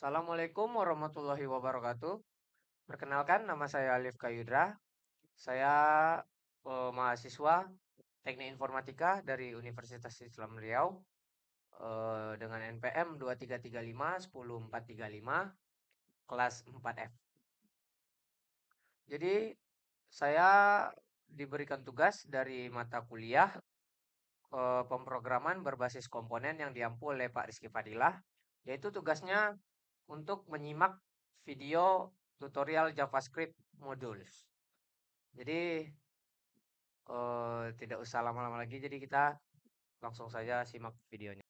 Assalamualaikum warahmatullahi wabarakatuh. Perkenalkan, nama saya Alif Kayudra. Saya mahasiswa Teknik Informatika dari Universitas Islam Riau dengan NPM 2335 10435 kelas 4F. Jadi saya diberikan tugas dari mata kuliah pemrograman berbasis komponen yang diampu oleh Pak Rizky Fadilah, yaitu tugasnya untuk menyimak video tutorial JavaScript modules. Jadi tidak usah lama-lama lagi, jadi kita langsung saja simak videonya.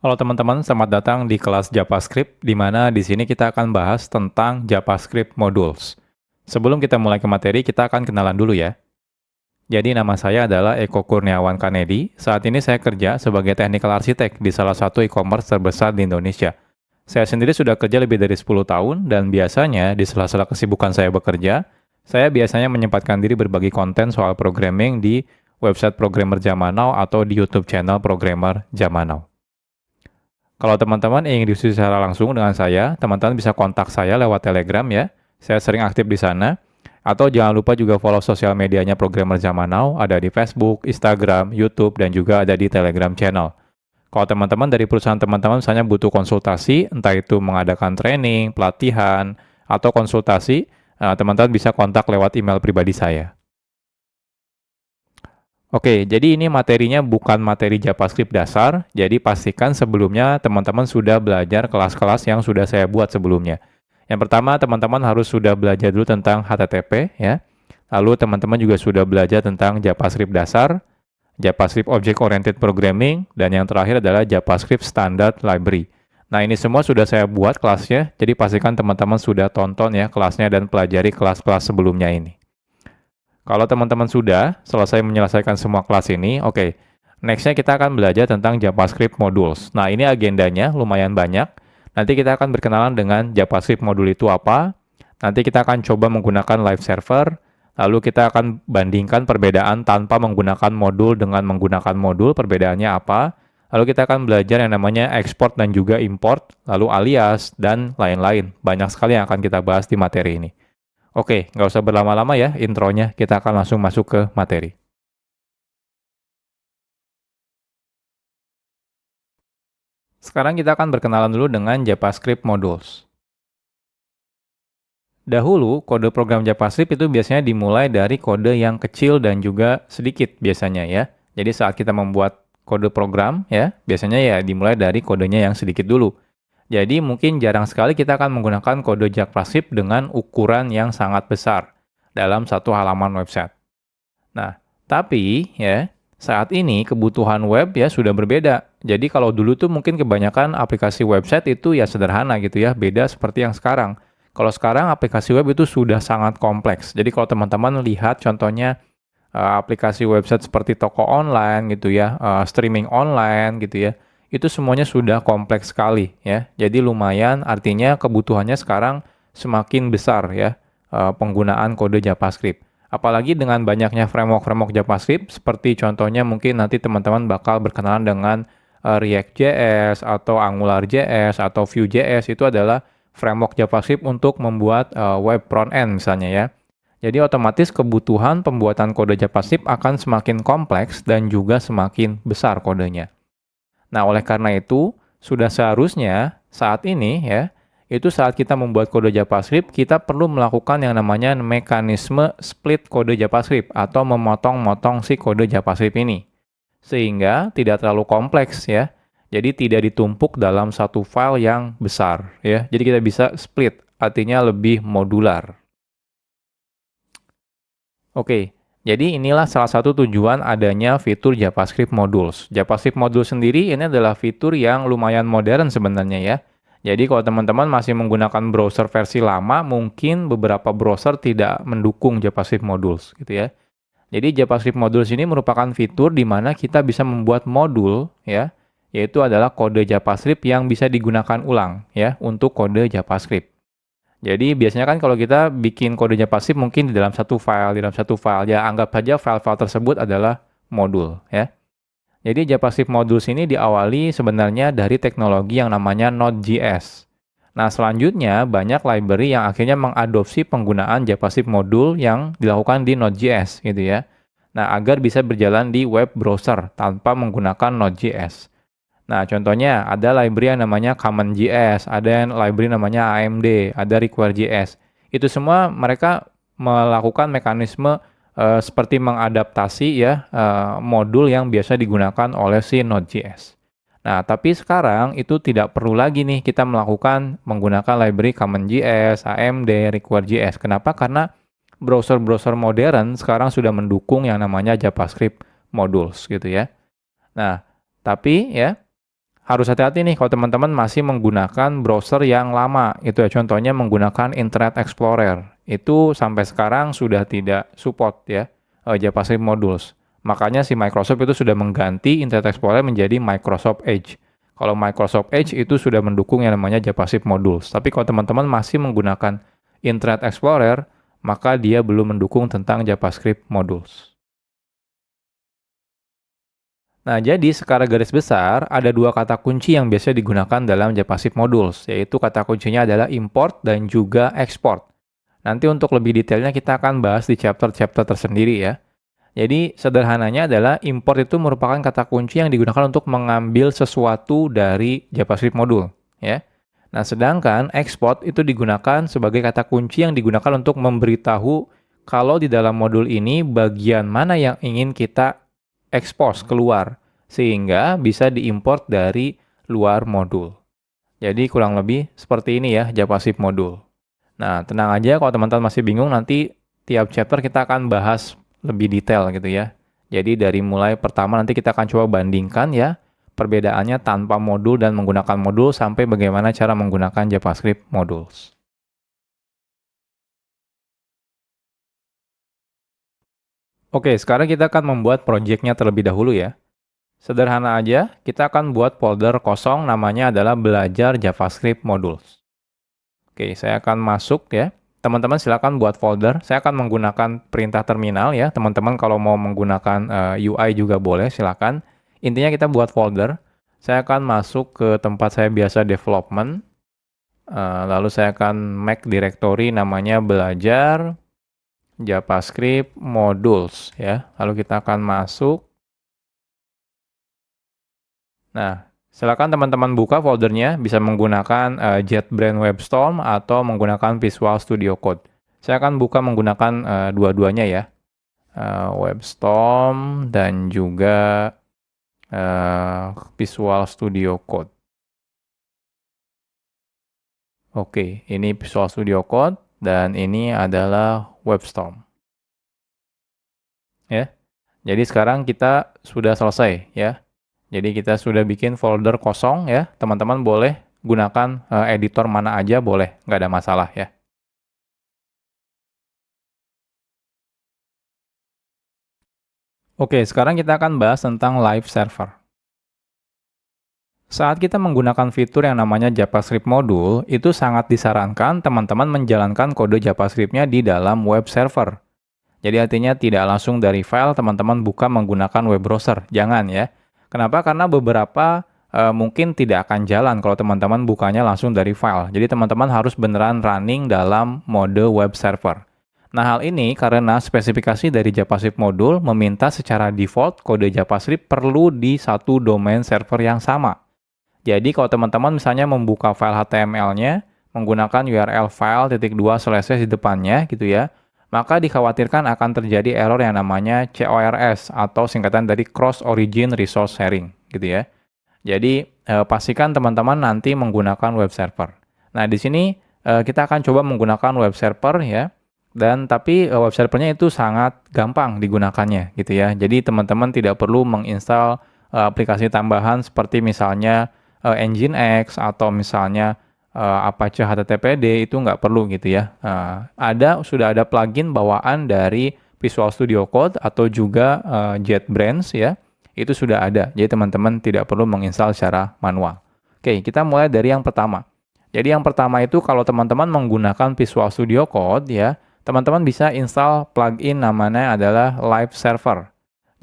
Halo teman-teman, selamat datang di kelas JavaScript, di mana di sini kita akan bahas tentang JavaScript modules. Sebelum kita mulai ke materi, kita akan kenalan dulu ya. Jadi nama saya adalah Eko Kurniawan Kanedi. Saat ini saya kerja sebagai Technical Architect di salah satu e-commerce terbesar di Indonesia. Saya sendiri sudah kerja lebih dari 10 tahun, dan biasanya di sela-sela kesibukan saya bekerja, saya biasanya menyempatkan diri berbagi konten soal programming di website Programmer Zaman Now atau di YouTube channel Programmer Zaman Now. Kalau teman-teman ingin diskusi secara langsung dengan saya, teman-teman bisa kontak saya lewat Telegram ya. Saya sering aktif di sana. Atau jangan lupa juga follow sosial medianya Programmer Zaman Now, ada di Facebook, Instagram, YouTube, dan juga ada di Telegram channel. Kalau teman-teman dari perusahaan teman-teman misalnya butuh konsultasi, entah itu mengadakan training, pelatihan, atau konsultasi, teman-teman bisa kontak lewat email pribadi saya. Oke, jadi ini materinya bukan materi JavaScript dasar, jadi pastikan sebelumnya teman-teman sudah belajar kelas-kelas yang sudah saya buat sebelumnya. Yang pertama, teman-teman harus sudah belajar dulu tentang HTTP, ya. Lalu teman-teman juga sudah belajar tentang JavaScript dasar, JavaScript Object Oriented Programming, dan yang terakhir adalah JavaScript Standard Library. Nah, ini semua sudah saya buat kelasnya, jadi pastikan teman-teman sudah tonton ya kelasnya dan pelajari kelas-kelas sebelumnya ini. Kalau teman-teman sudah selesai menyelesaikan semua kelas ini, oke. Next-nya kita akan belajar tentang JavaScript modules. Nah, ini agendanya lumayan banyak. Nanti kita akan berkenalan dengan JavaScript modul itu apa. Nanti kita akan coba menggunakan live server. Lalu kita akan bandingkan perbedaan tanpa menggunakan modul dengan menggunakan modul, perbedaannya apa. Lalu kita akan belajar yang namanya export dan juga import, lalu alias, dan lain-lain. Banyak sekali yang akan kita bahas di materi ini. Oke, nggak usah berlama-lama ya intronya, kita akan langsung masuk ke materi. Sekarang kita akan berkenalan dulu dengan JavaScript modules. Dahulu, kode program JavaScript itu biasanya dimulai dari kode yang kecil dan juga sedikit biasanya ya. Jadi saat kita membuat kode program ya, biasanya ya dimulai dari kodenya yang sedikit dulu. Jadi mungkin jarang sekali kita akan menggunakan kode JavaScript dengan ukuran yang sangat besar dalam satu halaman website. Nah, tapi ya, saat ini kebutuhan web ya sudah berbeda. Jadi kalau dulu tuh mungkin kebanyakan aplikasi website itu ya sederhana gitu ya, beda seperti yang sekarang. Kalau sekarang aplikasi web itu sudah sangat kompleks. Jadi kalau teman-teman lihat contohnya aplikasi website seperti toko online gitu ya, streaming online gitu ya, itu semuanya sudah kompleks sekali ya. Jadi lumayan, artinya kebutuhannya sekarang semakin besar ya, penggunaan kode JavaScript. Apalagi dengan banyaknya framework-framework JavaScript, seperti contohnya mungkin nanti teman-teman bakal berkenalan dengan React.js atau AngularJS atau Vue.js, itu adalah framework JavaScript untuk membuat web front-end misalnya ya. Jadi otomatis kebutuhan pembuatan kode JavaScript akan semakin kompleks dan juga semakin besar kodenya. Nah, oleh karena itu, sudah seharusnya saat ini ya, itu saat kita membuat kode JavaScript, kita perlu melakukan yang namanya mekanisme split kode JavaScript atau memotong-motong si kode JavaScript ini. Sehingga tidak terlalu kompleks ya. Jadi tidak ditumpuk dalam satu file yang besar ya. Jadi kita bisa split, artinya lebih modular. Oke, jadi inilah salah satu tujuan adanya fitur JavaScript modules. JavaScript module sendiri ini adalah fitur yang lumayan modern sebenarnya ya. Jadi kalau teman-teman masih menggunakan browser versi lama, mungkin beberapa browser tidak mendukung JavaScript modules gitu ya. Jadi JavaScript modules ini merupakan fitur di mana kita bisa membuat modul ya, yaitu adalah kode JavaScript yang bisa digunakan ulang ya untuk kode JavaScript. Jadi biasanya kan kalau kita bikin kode JavaScript mungkin di dalam satu file ya, anggap saja file-file tersebut adalah modul ya. Jadi JavaScript Modules ini diawali sebenarnya dari teknologi yang namanya Node.js. Nah, selanjutnya banyak library yang akhirnya mengadopsi penggunaan JavaScript Module yang dilakukan di Node.js gitu ya. Nah, agar bisa berjalan di web browser tanpa menggunakan Node.js. Nah, contohnya ada library yang namanya CommonJS, ada yang library namanya AMD, ada Require.js. Itu semua mereka melakukan mekanisme seperti mengadaptasi ya modul yang biasa digunakan oleh si Node.js. Nah, tapi sekarang itu tidak perlu lagi nih kita melakukan menggunakan library CommonJS, AMD, Require.js. Kenapa? Karena browser-browser modern sekarang sudah mendukung yang namanya JavaScript modules gitu ya. Nah, tapi ya harus hati-hati nih kalau teman-teman masih menggunakan browser yang lama. Itu ya contohnya menggunakan Internet Explorer. Itu sampai sekarang sudah tidak support ya JavaScript modules. Makanya si Microsoft itu sudah mengganti Internet Explorer menjadi Microsoft Edge. Kalau Microsoft Edge itu sudah mendukung yang namanya JavaScript modules. Tapi kalau teman-teman masih menggunakan Internet Explorer, maka dia belum mendukung tentang JavaScript modules. Nah, jadi secara garis besar, ada dua kata kunci yang biasa digunakan dalam JavaScript modules, yaitu kata kuncinya adalah import dan juga export. Nanti untuk lebih detailnya kita akan bahas di chapter-chapter tersendiri ya. Jadi sederhananya adalah import itu merupakan kata kunci yang digunakan untuk mengambil sesuatu dari JavaScript module, ya. Nah, sedangkan export itu digunakan sebagai kata kunci yang digunakan untuk memberitahu kalau di dalam modul ini bagian mana yang ingin kita expose keluar, sehingga bisa diimport dari luar modul. Jadi kurang lebih seperti ini ya JavaScript modul. Nah, tenang aja kalau teman-teman masih bingung, nanti tiap chapter kita akan bahas lebih detail gitu ya. Jadi dari mulai pertama nanti kita akan coba bandingkan ya perbedaannya tanpa modul dan menggunakan modul sampai bagaimana cara menggunakan JavaScript modules. Oke, sekarang kita akan membuat projectnya terlebih dahulu ya. Sederhana aja, kita akan buat folder kosong namanya adalah belajar JavaScript modules. Oke, saya akan masuk ya. Teman-teman silakan buat folder. Saya akan menggunakan perintah terminal ya. Teman-teman kalau mau menggunakan UI juga boleh, silakan. Intinya kita buat folder. Saya akan masuk ke tempat saya biasa development. Lalu saya akan make directory namanya belajar JavaScript modules ya. Lalu kita akan masuk. Nah, silakan teman-teman buka foldernya, bisa menggunakan JetBrains WebStorm atau menggunakan Visual Studio Code. Saya akan buka menggunakan dua-duanya ya, WebStorm dan juga Visual Studio Code. Oke, ini Visual Studio Code dan ini adalah WebStorm. Ya, jadi sekarang kita sudah selesai ya. Jadi kita sudah bikin folder kosong ya. Teman-teman boleh gunakan editor mana aja boleh, nggak ada masalah ya. Oke, sekarang kita akan bahas tentang live server. Saat kita menggunakan fitur yang namanya JavaScript module, itu sangat disarankan teman-teman menjalankan kode JavaScript-nya di dalam web server. Jadi artinya tidak langsung dari file teman-teman buka menggunakan web browser. Jangan ya. Kenapa? Karena beberapa mungkin tidak akan jalan kalau teman-teman bukanya langsung dari file. Jadi teman-teman harus beneran running dalam mode web server. Nah, hal ini karena spesifikasi dari JavaScript module meminta secara default kode JavaScript perlu di satu domain server yang sama. Jadi kalau teman-teman misalnya membuka file HTML-nya menggunakan URL file /2/ di depannya gitu ya, maka dikhawatirkan akan terjadi error yang namanya CORS atau singkatan dari Cross Origin Resource Sharing gitu ya. Jadi pastikan teman-teman nanti menggunakan web server. Nah, di sini kita akan coba menggunakan web server ya. Dan tapi web servernya itu sangat gampang digunakannya gitu ya. Jadi teman-teman tidak perlu menginstal aplikasi tambahan seperti misalnya Nginx atau misalnya Apache HTTPD, itu nggak perlu gitu ya. Sudah ada plugin bawaan dari Visual Studio Code atau juga JetBrains ya. Itu sudah ada. Jadi teman-teman tidak perlu menginstal secara manual. Oke, kita mulai dari yang pertama. Jadi yang pertama itu kalau teman-teman menggunakan Visual Studio Code ya, teman-teman bisa install plugin namanya adalah Live Server.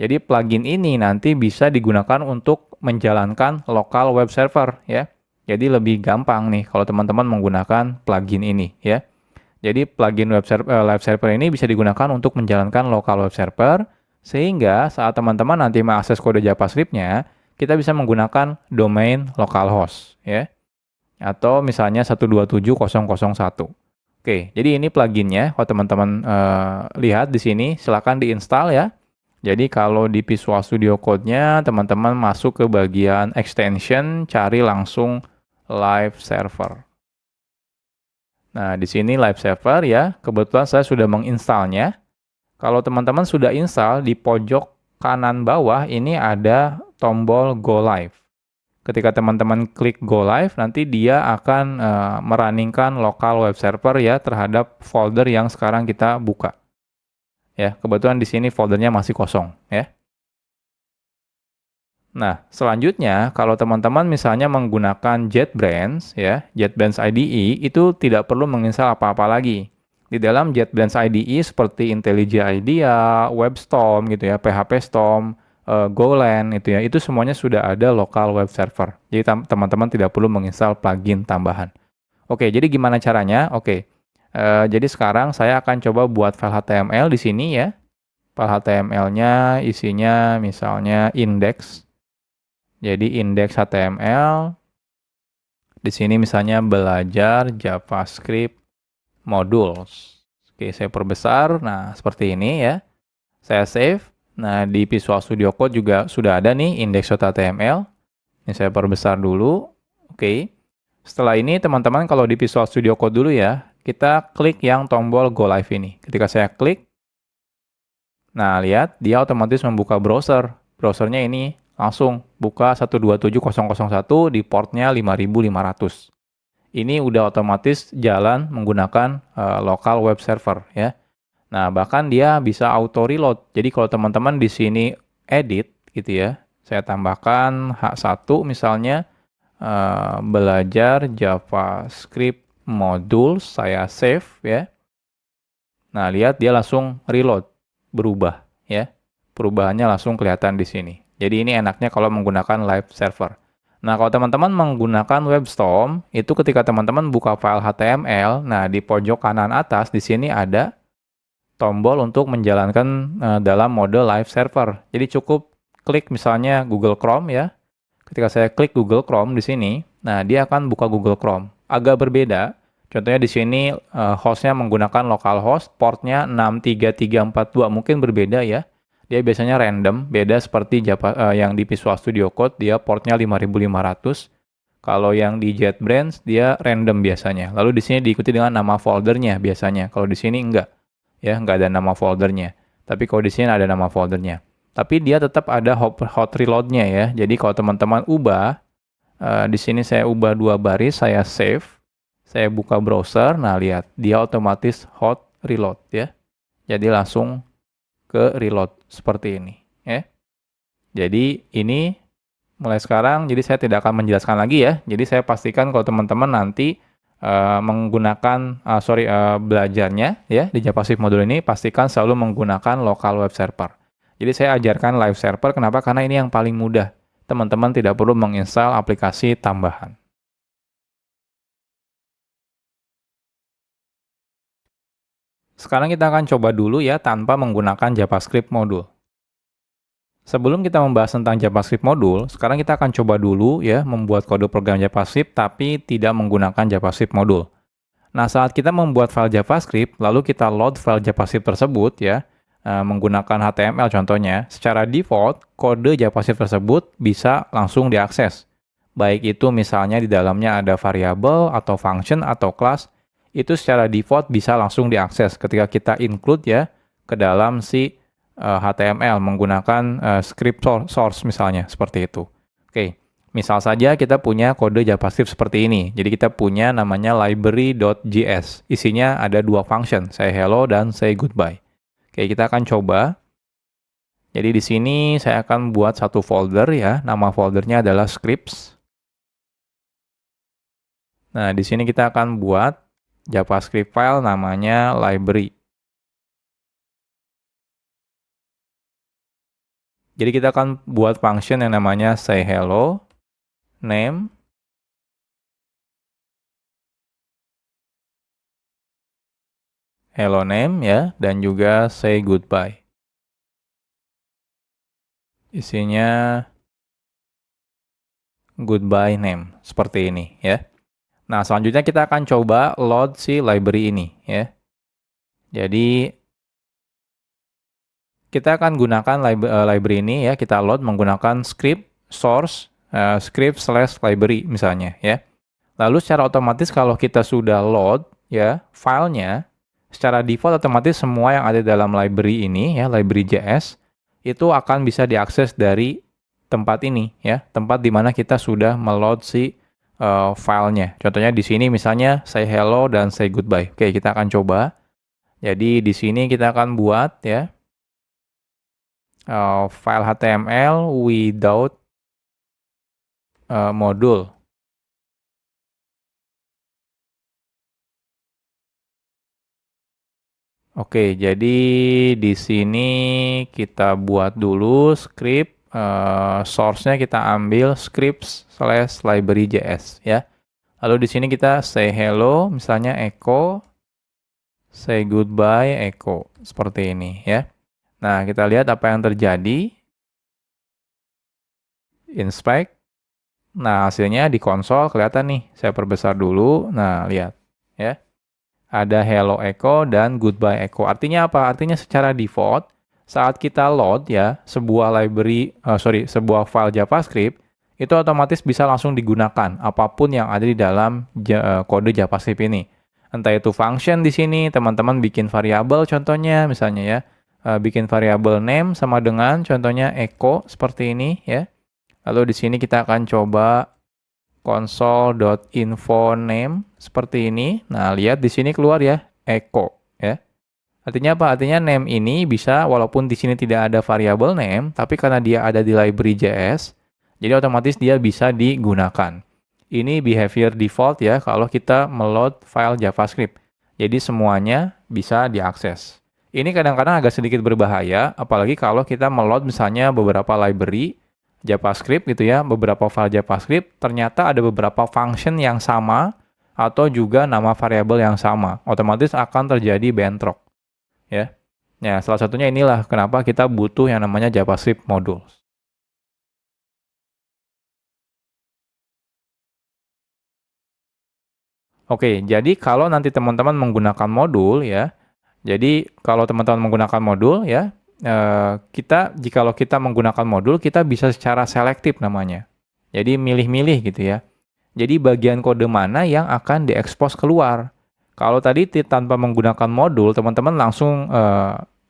Jadi plugin ini nanti bisa digunakan untuk menjalankan local web server ya. Jadi lebih gampang nih kalau teman-teman menggunakan plugin ini ya. Jadi plugin live server ini bisa digunakan untuk menjalankan local web server sehingga saat teman-teman nanti mengakses kode JavaScript-nya, kita bisa menggunakan domain localhost ya. Atau misalnya 127.0.1. Oke, jadi ini pluginnya. Kalau teman-teman lihat di sini, silakan diinstal ya. Jadi kalau di Visual Studio Code-nya, teman-teman masuk ke bagian extension, cari langsung live server. Nah, di sini live server ya, kebetulan saya sudah menginstalnya. Kalau teman-teman sudah install, di pojok kanan bawah ini ada tombol Go Live. Ketika teman-teman klik Go Live, nanti dia akan merunningkan local web server ya terhadap folder yang sekarang kita buka. Ya, kebetulan di sini foldernya masih kosong ya. Nah, selanjutnya kalau teman-teman misalnya menggunakan JetBrains ya, JetBrains IDE itu tidak perlu menginstal apa-apa lagi. Di dalam JetBrains IDE seperti IntelliJ IDEA, WebStorm gitu ya, PHP Storm, Golang itu ya, itu semuanya sudah ada local web server. Jadi teman-teman tidak perlu menginstal plugin tambahan. Oke, jadi gimana caranya? Oke, jadi sekarang saya akan coba buat file HTML di sini ya. File HTML-nya isinya misalnya index. Jadi index HTML. Di sini misalnya belajar JavaScript modules. Oke, saya perbesar. Nah, seperti ini ya. Saya save. Nah, di Visual Studio Code juga sudah ada nih index.html. Ini saya perbesar dulu. Oke. Setelah ini teman-teman kalau di Visual Studio Code dulu ya, kita klik yang tombol Go Live ini. Ketika saya klik, nah lihat dia otomatis membuka browser. Browsernya ini langsung buka 127.0.1 di portnya 5500. Ini udah otomatis jalan menggunakan local web server ya. Nah, bahkan dia bisa auto reload. Jadi kalau teman-teman di sini edit gitu ya, saya tambahkan H1 misalnya belajar JavaScript modules, saya save ya. Nah, lihat dia langsung reload, berubah ya. Perubahannya langsung kelihatan di sini. Jadi ini enaknya kalau menggunakan live server. Nah, kalau teman-teman menggunakan WebStorm, itu ketika teman-teman buka file HTML, nah di pojok kanan atas di sini ada tombol untuk menjalankan dalam mode live server. Jadi cukup klik misalnya Google Chrome ya. Ketika saya klik Google Chrome di sini, nah dia akan buka Google Chrome. Agak berbeda. Contohnya di sini hostnya menggunakan localhost, portnya 63342, mungkin berbeda ya. Dia biasanya random, beda seperti yang di Visual Studio Code, dia portnya 5500. Kalau yang di JetBrains dia random biasanya. Lalu di sini diikuti dengan nama foldernya biasanya. Kalau di sini enggak, ya nggak ada nama foldernya. Tapi kalau di sini ada nama foldernya. Tapi dia tetap ada hot reload-nya ya. Jadi kalau teman-teman ubah, di sini saya ubah 2 baris, saya save, saya buka browser, nah lihat, dia otomatis hot reload ya. Jadi langsung ke reload seperti ini ya. Jadi ini mulai sekarang, jadi saya tidak akan menjelaskan lagi ya. Jadi saya pastikan kalau teman-teman nanti menggunakan belajarnya ya di JavaScript modul ini, pastikan selalu menggunakan local web server. Jadi saya ajarkan live server, kenapa? Karena ini yang paling mudah. Teman-teman tidak perlu menginstal aplikasi tambahan. Sekarang kita akan coba dulu ya tanpa menggunakan JavaScript modul. Sebelum kita membahas tentang JavaScript modul, sekarang kita akan coba dulu ya membuat kode program JavaScript tapi tidak menggunakan JavaScript modul. Nah, saat kita membuat file JavaScript, lalu kita load file JavaScript tersebut ya, menggunakan HTML contohnya, secara default, kode JavaScript tersebut bisa langsung diakses. Baik itu misalnya di dalamnya ada variabel atau function atau class, itu secara default bisa langsung diakses ketika kita include ya ke dalam si HTML menggunakan script source misalnya, seperti itu. Oke, misal saja kita punya kode JavaScript seperti ini. Jadi kita punya namanya library.js. Isinya ada 2 function, say hello dan say goodbye. Oke, kita akan coba. Jadi di sini saya akan buat satu folder ya. Nama foldernya adalah scripts. Nah, di sini kita akan buat JavaScript file namanya library. Jadi kita akan buat function yang namanya say hello, name, hello name ya, dan juga say goodbye. Isinya goodbye name, seperti ini ya. Nah, selanjutnya kita akan coba load si library ini ya. Jadi kita akan gunakan library ini ya, kita load menggunakan script source script/library misalnya ya. Lalu secara otomatis kalau kita sudah load ya filenya, secara default otomatis semua yang ada dalam library ini ya, library.js itu akan bisa diakses dari tempat ini ya, tempat di mana kita sudah meload si filenya. Contohnya di sini misalnya say hello dan say goodbye. Oke, kita akan coba. Jadi di sini kita akan buat ya file HTML without module. Oke, jadi di sini kita buat dulu script, source-nya kita ambil scripts/library.js ya. Lalu di sini kita say hello, misalnya echo, say goodbye, echo, seperti ini ya. Nah, kita lihat apa yang terjadi. Inspect. Nah, hasilnya di konsol kelihatan nih. Saya perbesar dulu. Nah, lihat ya. Ada hello echo dan goodbye echo. Artinya apa? Artinya secara default saat kita load ya sebuah sebuah file JavaScript itu otomatis bisa langsung digunakan apapun yang ada di dalam kode JavaScript ini. Entah itu function di sini, teman-teman bikin variabel contohnya misalnya ya. Bikin variabel name sama dengan contohnya echo seperti ini ya. Lalu di sini kita akan coba console.info name seperti ini. Nah, lihat di sini keluar ya, echo ya. Artinya apa? Artinya name ini bisa walaupun di sini tidak ada variabel name, tapi karena dia ada di library.js, jadi otomatis dia bisa digunakan. Ini behavior default ya kalau kita meload file JavaScript. Jadi semuanya bisa diakses. Ini kadang-kadang agak sedikit berbahaya, apalagi kalau kita meload misalnya beberapa library JavaScript gitu ya, beberapa file JavaScript, ternyata ada beberapa function yang sama atau juga nama variabel yang sama. Otomatis akan terjadi bentrok. Ya. Ya, salah satunya inilah kenapa kita butuh yang namanya JavaScript modules. Oke, jadi kalau nanti teman-teman menggunakan modul ya, jadi kalau teman-teman menggunakan modul ya, jikalau kita menggunakan modul, kita bisa secara selektif namanya. Jadi milih-milih gitu ya. Jadi bagian kode mana yang akan diekspos keluar. Kalau tadi tanpa menggunakan modul, teman-teman langsung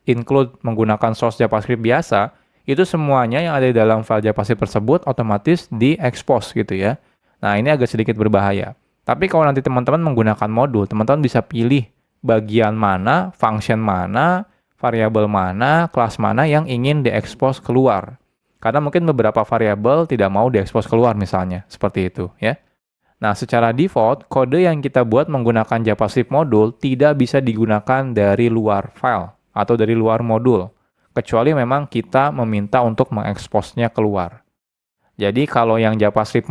include menggunakan source JavaScript biasa, itu semuanya yang ada di dalam file JavaScript tersebut otomatis diekspos gitu ya. Nah, ini agak sedikit berbahaya. Tapi kalau nanti teman-teman menggunakan modul, teman-teman bisa pilih bagian mana, function mana, variabel mana, kelas mana yang ingin diekspos keluar. Karena mungkin beberapa variabel tidak mau diekspos keluar misalnya, seperti itu ya. Nah, secara default, kode yang kita buat menggunakan JavaScript modul tidak bisa digunakan dari luar file atau dari luar modul, kecuali memang kita meminta untuk mengeksposnya keluar. Jadi kalau yang JavaScript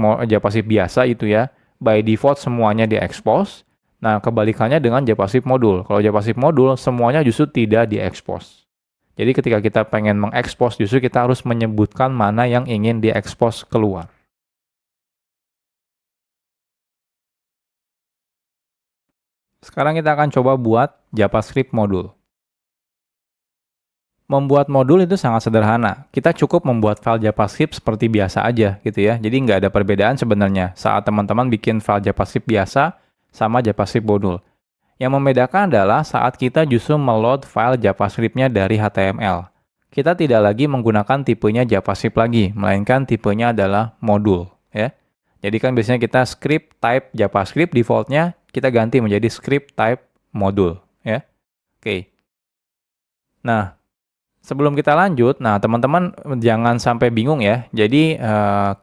biasa itu ya, by default semuanya diekspos. Nah, kebalikannya dengan JavaScript modul. Kalau JavaScript modul, semuanya justru tidak diekspos. Jadi ketika kita pengen mengekspos, justru kita harus menyebutkan mana yang ingin diekspos keluar. Sekarang kita akan coba buat JavaScript modul. Membuat modul itu sangat sederhana. Kita cukup membuat file JavaScript seperti biasa aja gitu ya. Jadi nggak ada perbedaan sebenarnya saat teman-teman bikin file JavaScript biasa sama JavaScript modul. Yang membedakan adalah saat kita justru meload file JavaScript-nya dari HTML. Kita tidak lagi menggunakan tipenya JavaScript lagi, melainkan tipenya adalah modul ya. Jadi kan biasanya kita script type JavaScript, defaultnya kita ganti menjadi script type modul ya. Oke. Nah, sebelum kita lanjut, nah teman-teman jangan sampai bingung ya. Jadi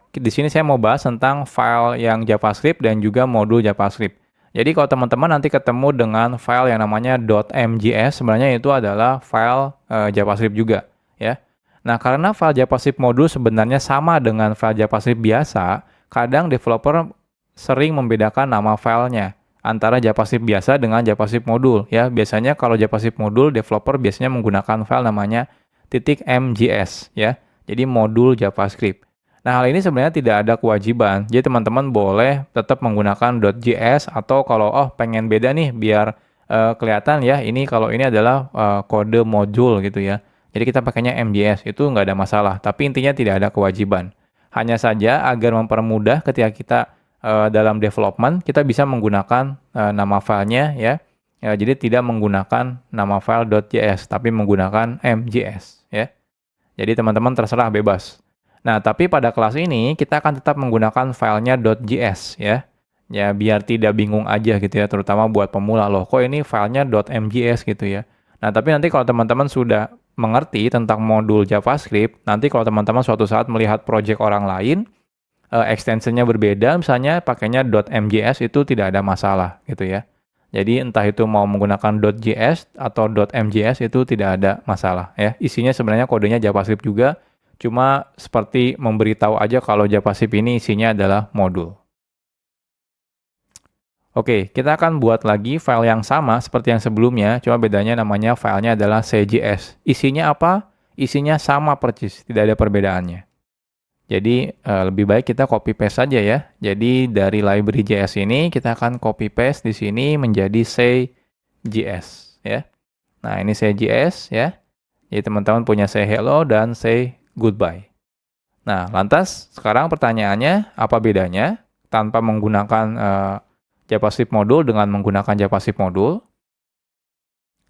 di sini saya mau bahas tentang file yang JavaScript dan juga modul JavaScript. Jadi kalau teman-teman nanti ketemu dengan file yang namanya .mjs, sebenarnya itu adalah file JavaScript juga ya. Nah, karena file JavaScript modul sebenarnya sama dengan file JavaScript biasa, kadang developer sering membedakan nama filenya antara JavaScript biasa dengan JavaScript modul. Ya, biasanya kalau JavaScript modul, developer biasanya menggunakan file namanya .mjs, ya. Jadi modul JavaScript. Nah, hal ini sebenarnya tidak ada kewajiban. Jadi teman-teman boleh tetap menggunakan .js atau kalau pengen beda nih biar kelihatan ya, ini kalau ini adalah kode modul gitu ya. Jadi kita pakainya MJS, itu nggak ada masalah. Tapi intinya tidak ada kewajiban. Hanya saja agar mempermudah ketika kita dalam development, kita bisa menggunakan nama filenya ya. Jadi tidak menggunakan nama file .js, tapi menggunakan MJS ya. Jadi teman-teman terserah bebas. Nah, tapi pada kelas ini kita akan tetap menggunakan filenya .js ya. Ya, biar tidak bingung aja gitu ya, terutama buat pemula. Loh, kok ini filenya .mjs gitu ya. Nah, tapi nanti kalau teman-teman sudah mengerti tentang modul JavaScript, nanti kalau teman-teman suatu saat melihat project orang lain, extensionnya berbeda, misalnya pakainya .mjs itu tidak ada masalah gitu ya. Jadi entah itu mau menggunakan .js atau .mjs itu tidak ada masalah ya. Isinya sebenarnya kodenya JavaScript juga, cuma seperti memberitahu aja kalau JavaScript ini isinya adalah modul. Oke, kita akan buat lagi file yang sama seperti yang sebelumnya, cuma bedanya namanya filenya adalah CJS. Isinya apa? Isinya sama persis, tidak ada perbedaannya. Jadi lebih baik kita copy paste saja ya. Jadi dari library JS ini kita akan copy paste di sini menjadi CJS ya. Nah, ini CJS ya. Jadi teman-teman punya say hello dan say goodbye. Nah, lantas sekarang pertanyaannya apa bedanya tanpa menggunakan JavaScript modul dengan menggunakan JavaScript modul?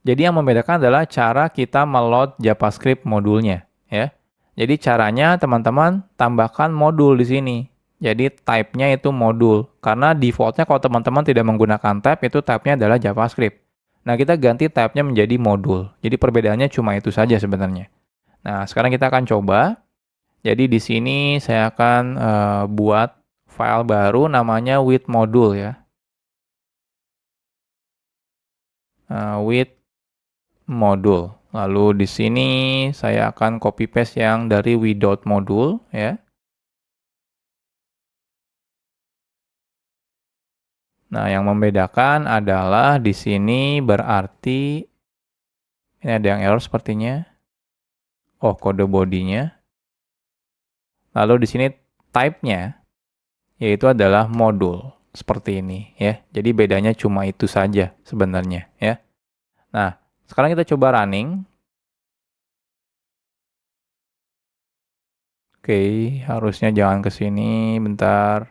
Jadi yang membedakan adalah cara kita meload JavaScript modulnya ya. Jadi caranya teman-teman tambahkan modul di sini. Jadi type-nya itu modul. Karena default-nya kalau teman-teman tidak menggunakan type, itu type-nya adalah JavaScript. Nah, kita ganti type-nya menjadi modul. Jadi perbedaannya cuma itu saja sebenarnya. Nah, sekarang kita akan coba. Jadi di sini saya akan buat file baru namanya with module ya. With module. Lalu di sini saya akan copy paste yang dari without module ya. Nah, yang membedakan adalah di sini berarti ini ada yang error sepertinya. Oh, kode bodinya. Lalu di sini type-nya yaitu adalah modul seperti ini ya. Jadi bedanya cuma itu saja sebenarnya ya. Nah, sekarang kita coba running. Oke, harusnya jangan ke sini, bentar.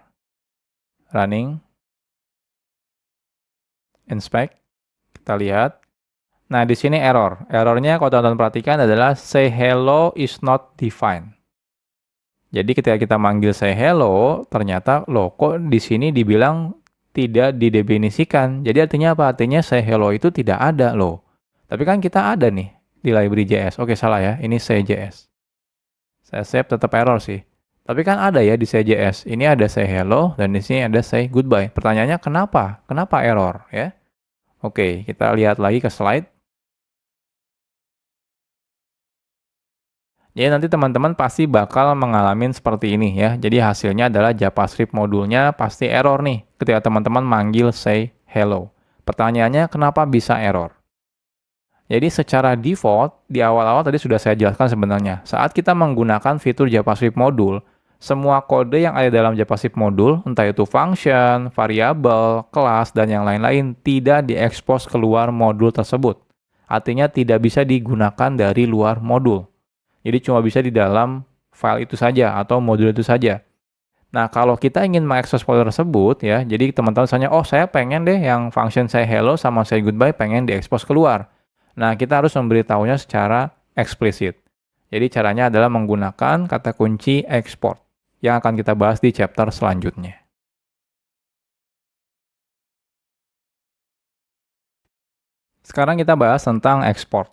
Running. Inspect. Kita lihat. Nah, di sini error. Errornya kalau teman-teman perhatikan adalah say hello is not defined. Jadi ketika kita manggil say hello, ternyata loh kok di sini dibilang tidak didefinisikan. Jadi artinya apa? Artinya say hello itu tidak ada loh. Tapi kan kita ada nih di library JS. Oke, salah ya. Ini say.js. Saya save tetap error sih. Tapi kan ada ya di say.js. Ini ada say hello dan di sini ada say goodbye. Pertanyaannya kenapa? Kenapa error ya? Oke, kita lihat lagi ke slide. Jadi nanti teman-teman pasti bakal mengalami seperti ini ya. Jadi hasilnya adalah JavaScript modulnya pasti error nih ketika teman-teman manggil say hello. Pertanyaannya kenapa bisa error? Jadi secara default, di awal-awal tadi sudah saya jelaskan sebenarnya. Saat kita menggunakan fitur JavaScript modul, semua kode yang ada dalam JavaScript modul, entah itu function, variabel, kelas, dan yang lain-lain, tidak diekspos keluar modul tersebut. Artinya tidak bisa digunakan dari luar modul. Jadi cuma bisa di dalam file itu saja atau modul itu saja. Nah, kalau kita ingin mengekspos folder tersebut ya, jadi teman-teman misalnya, oh saya pengen deh yang function say hello sama say goodbye pengen diekspos keluar. Nah, kita harus memberitahunya secara eksplisit. Jadi caranya adalah menggunakan kata kunci export yang akan kita bahas di chapter selanjutnya. Sekarang kita bahas tentang export.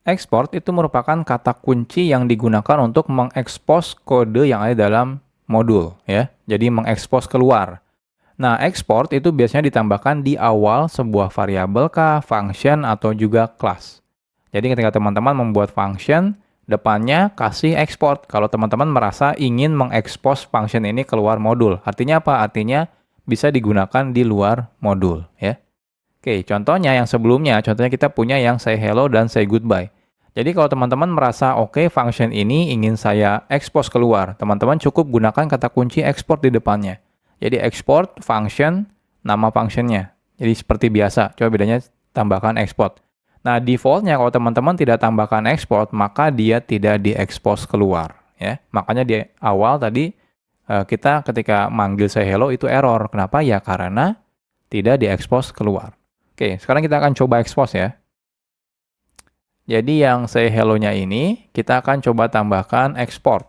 Export itu merupakan kata kunci yang digunakan untuk mengekspos kode yang ada dalam modul ya. Jadi mengekspos keluar. Nah, export itu biasanya ditambahkan di awal sebuah variabel kah, function, atau juga kelas. Jadi ketika teman-teman membuat function, Depannya kasih export kalau teman-teman merasa ingin mengekspos function ini keluar modul. Artinya apa? Artinya bisa digunakan di luar modul, ya. Oke, contohnya yang sebelumnya, contohnya kita punya yang say hello dan say goodbye. Jadi kalau teman-teman merasa oke, function ini ingin saya expose keluar, teman-teman cukup gunakan kata kunci export di depannya. Jadi export function, nama functionnya. Jadi seperti biasa, coba bedanya tambahkan export. Nah, defaultnya kalau teman-teman tidak tambahkan export, maka dia tidak diekspos keluar, ya. Makanya di awal tadi kita ketika manggil say hello itu error. Kenapa? Ya karena tidak diekspos keluar. Oke, sekarang kita akan coba expose ya. Jadi yang say hello-nya ini kita akan coba tambahkan export,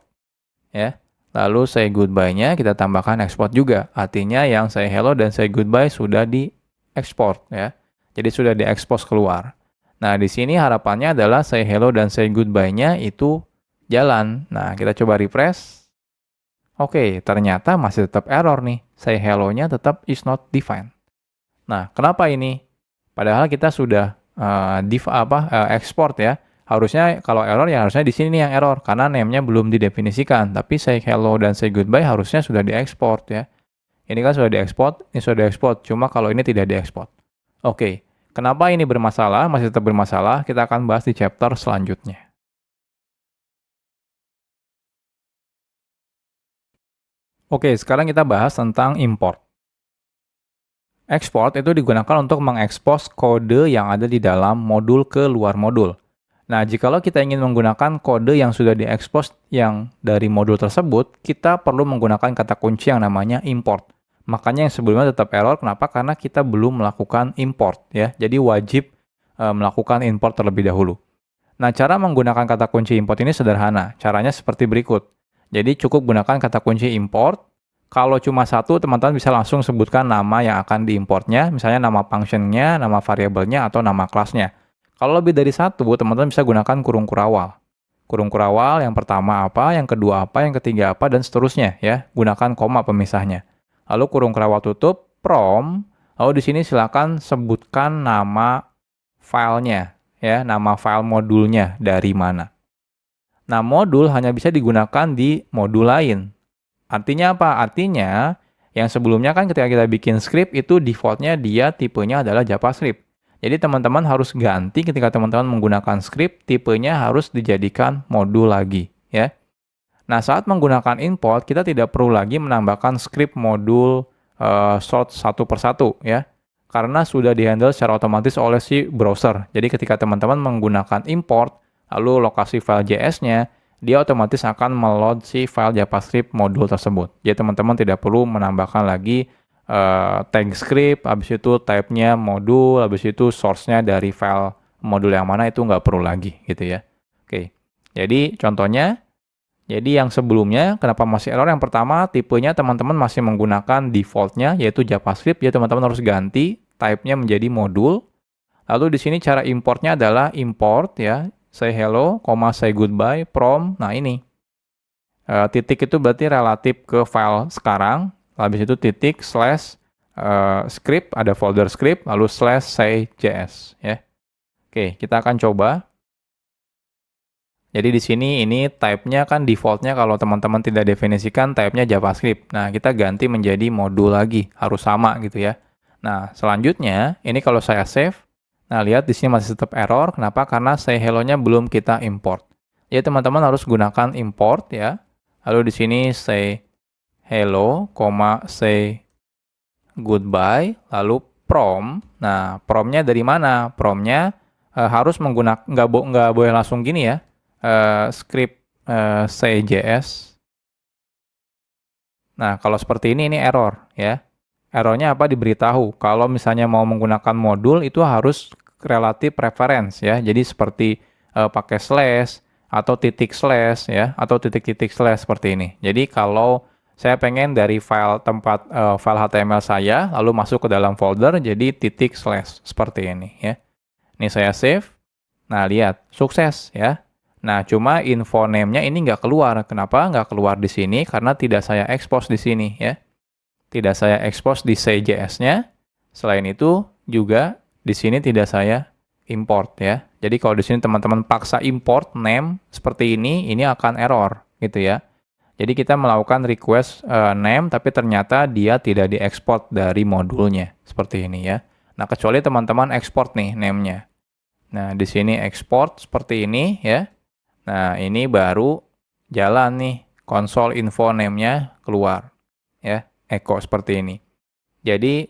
ya. Lalu say goodbye-nya kita tambahkan export juga. Artinya yang say hello dan say goodbye sudah diekspor, ya. Jadi sudah diekspos keluar. Nah, di sini harapannya adalah say hello dan say goodbye-nya itu jalan. Nah, kita coba refresh. Oke, ternyata masih tetap error nih. Say hello-nya tetap is not defined. Nah, kenapa ini? Padahal kita sudah export ya. Harusnya kalau error ya harusnya di sini nih yang error karena name-nya belum didefinisikan. Tapi say hello dan say goodbye harusnya sudah diekspor ya. Ini kan sudah diekspor, ini sudah diekspor. Cuma kalau ini tidak diekspor. Oke, kenapa ini bermasalah? Masih tetap bermasalah. Kita akan bahas di chapter selanjutnya. Oke, sekarang kita bahas tentang import. Export itu digunakan untuk mengekspos kode yang ada di dalam modul ke luar modul. Nah, jikalau kita ingin menggunakan kode yang sudah diekspos yang dari modul tersebut, kita perlu menggunakan kata kunci yang namanya import. Makanya yang sebelumnya tetap error, kenapa? Karena kita belum melakukan import, ya. Jadi wajib melakukan import terlebih dahulu. Nah, cara menggunakan kata kunci import ini sederhana. Caranya seperti berikut. Jadi cukup gunakan kata kunci import. Kalau cuma satu, teman-teman bisa langsung sebutkan nama yang akan diimportnya, misalnya nama functionnya, nama variabelnya, atau nama kelasnya. Kalau lebih dari satu, teman-teman bisa gunakan kurung kurawal. Kurung kurawal yang pertama apa, yang kedua apa, yang ketiga apa, dan seterusnya ya. Gunakan koma pemisahnya. Lalu kurung kurawal tutup, from, lalu di sini silakan sebutkan nama filenya, ya, nama file modulnya dari mana. Nah, modul hanya bisa digunakan di modul lain. Artinya apa? Artinya yang sebelumnya kan ketika kita bikin script itu defaultnya dia tipenya adalah JavaScript. Jadi teman-teman harus ganti ketika teman-teman menggunakan script, tipenya harus dijadikan modul lagi, ya. Nah, saat menggunakan import, kita tidak perlu lagi menambahkan script modul sort satu persatu, ya. Karena sudah dihandle secara otomatis oleh si browser. Jadi ketika teman-teman menggunakan import, lalu lokasi file JS-nya, dia otomatis akan meload si file JavaScript modul tersebut. Jadi teman-teman tidak perlu menambahkan lagi tag script, habis itu type-nya modul, habis itu source-nya dari file modul yang mana, itu nggak perlu lagi gitu ya. Oke, jadi contohnya, jadi yang sebelumnya kenapa masih error? Yang pertama, tipenya teman-teman masih menggunakan default-nya yaitu JavaScript, jadi teman-teman harus ganti type-nya menjadi modul. Lalu di sini cara importnya adalah import ya, say hello, say goodbye, from. Nah ini. Titik itu berarti relatif ke file sekarang. Habis itu titik slash script, ada folder script, lalu slash say js. Ya. Oke, kita akan coba. Jadi di sini ini type-nya kan default-nya kalau teman-teman tidak definisikan type-nya JavaScript. Nah, kita ganti menjadi modul lagi. Harus sama gitu ya. Nah, selanjutnya, ini kalau saya save. Nah, lihat di sini masih tetap error. Kenapa? Karena say hello-nya belum kita import. Jadi teman-teman harus gunakan import ya. Lalu di sini say hello, say goodbye, lalu from. Nah, from-nya dari mana? From-nya harus menggunakan, nggak boleh langsung gini ya. Script say js. Nah, kalau seperti ini error ya. Errornya apa? Diberitahu. Kalau misalnya mau menggunakan modul itu harus relatif reference ya. Jadi seperti pakai slash atau titik slash ya, atau titik-titik slash seperti ini. Jadi kalau saya pengen dari file tempat file HTML saya lalu masuk ke dalam folder jadi titik slash seperti ini ya. Ini saya save. Nah, lihat sukses ya. Nah, cuma info name-nya ini nggak keluar. Kenapa nggak keluar di sini? Karena tidak saya expose di sini ya. Tidak saya expose di say.js-nya. Selain itu juga di sini tidak saya import ya. Jadi kalau di sini teman-teman paksa import name seperti ini akan error gitu ya. Jadi kita melakukan request name tapi ternyata dia tidak diekspor dari modulnya seperti ini ya. Nah, kecuali teman-teman ekspor nih name-nya. Nah, di sini ekspor seperti ini ya. Nah, ini baru jalan nih konsol info name-nya keluar ya, echo seperti ini. Jadi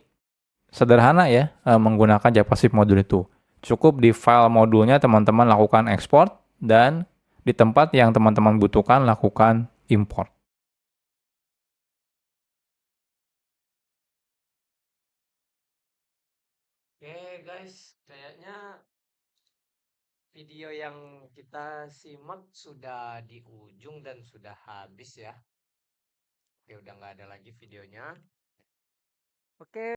sederhana ya menggunakan JavaScript modul itu. Cukup di file modulnya teman-teman lakukan ekspor dan di tempat yang teman-teman butuhkan lakukan import. Oke guys, kayaknya video yang kita simak sudah di ujung dan sudah habis ya. Oke, udah nggak ada lagi videonya. Oke,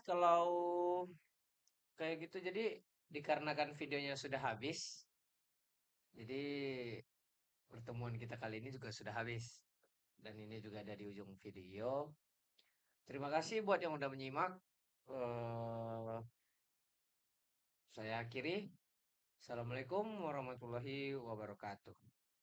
kalau kayak gitu jadi dikarenakan videonya sudah habis, jadi pertemuan kita kali ini juga sudah habis. Dan ini juga ada di ujung video. Terima kasih buat yang udah menyimak. Eh, saya akhiri. Assalamualaikum warahmatullahi wabarakatuh.